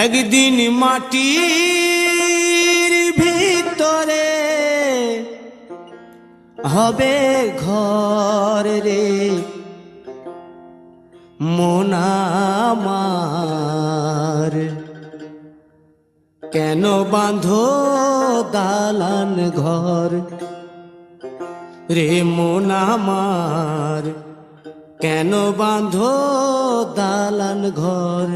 একদিন মাটির ভিতরে হবে ঘর রে মন আমার, কেন বাঁধো দালান ঘর রে মন আমার, কেন বাঁধো দালান ঘর।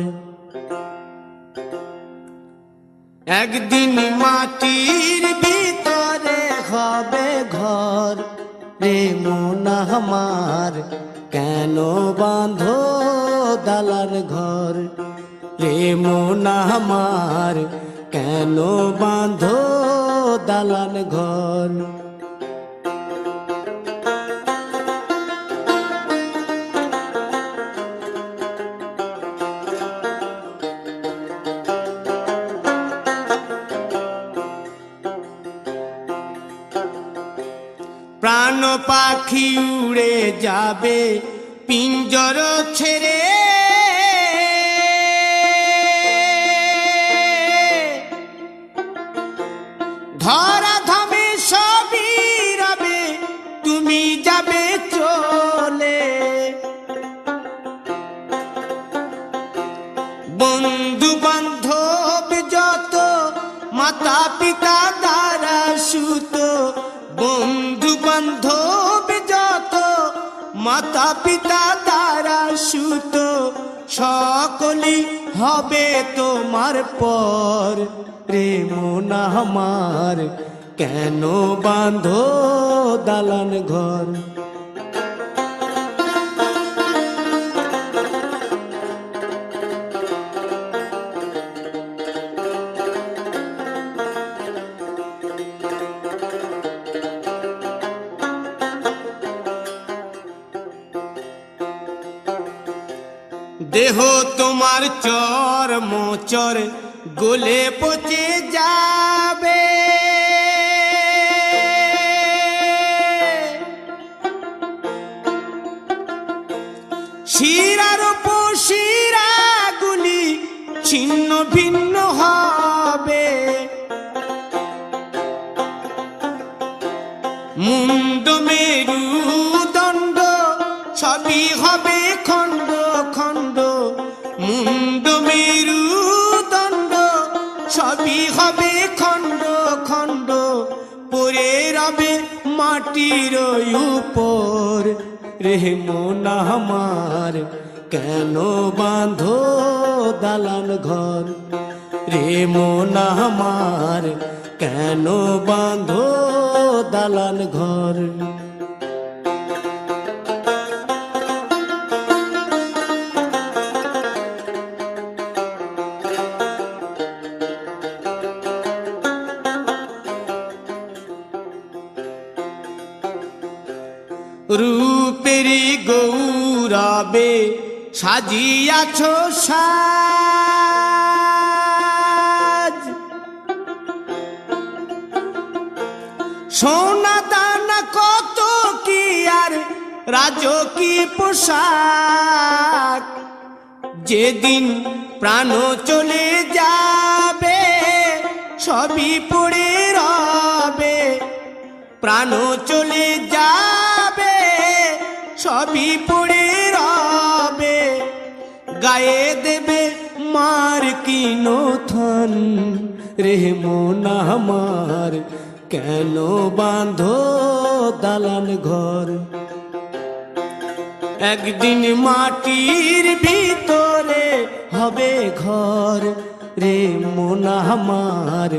একদিন মাটির ভিতরে হবে ঘর রে মন আমার, কেন বাঁধো দালান ঘর রে মন আমার, কেন বাঁধো দালান ঘর। প্রাণ পাখি উড়ে যাবে পিঞ্জর ছেড়ে, ধরা ধামে সবই রবে তুমি যাবে চলে। বন্ধু বান্ধব যত মাতা পিতা দ্বারা সুত, বন্ধু বান্ধব যত মাতা পিতা দ্বারা সুত, সকলই হবে তোমার পর রে মন আমার, কেন বাঁধো দালান ঘর। দেহ তোমার চর মোচর গলে পচে যাবে, শিরার উপশিরা গুলি ছিন্ন ভিন্ন হবে, মুন্ড মেরুদণ্ড সবই হবে খণ্ড খণ্ড, মুন্ড মেরুদণ্ড সবই হবে খণ্ড খণ্ড, পড়ে রবে মাটির উপর রে মন আমার, কেন বাঁধো দালান ঘর রে মন আমার, কেন বাঁধো দালান ঘর। রূপেরি গৌরবে সাজিয়াছ সাজ, সোনা দানা কত কি আর রাজকী পোশাক, যেদিন প্রাণ চলে যাবে সবই পড়ে রবে, প্রাণ চলে যাবে সবই পড়ে রবে, গায়ে দেবে মার কিনো থান রে মন আমার, কেন বাঁধো দালান ঘর। একদিন মাটির ভিতরে হবে ঘর রে মন আমার,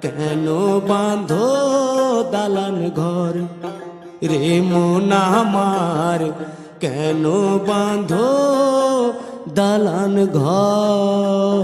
কেন বাঁধো দালান ঘর রে মন আমার, কেন বাঁধো দালান ঘর।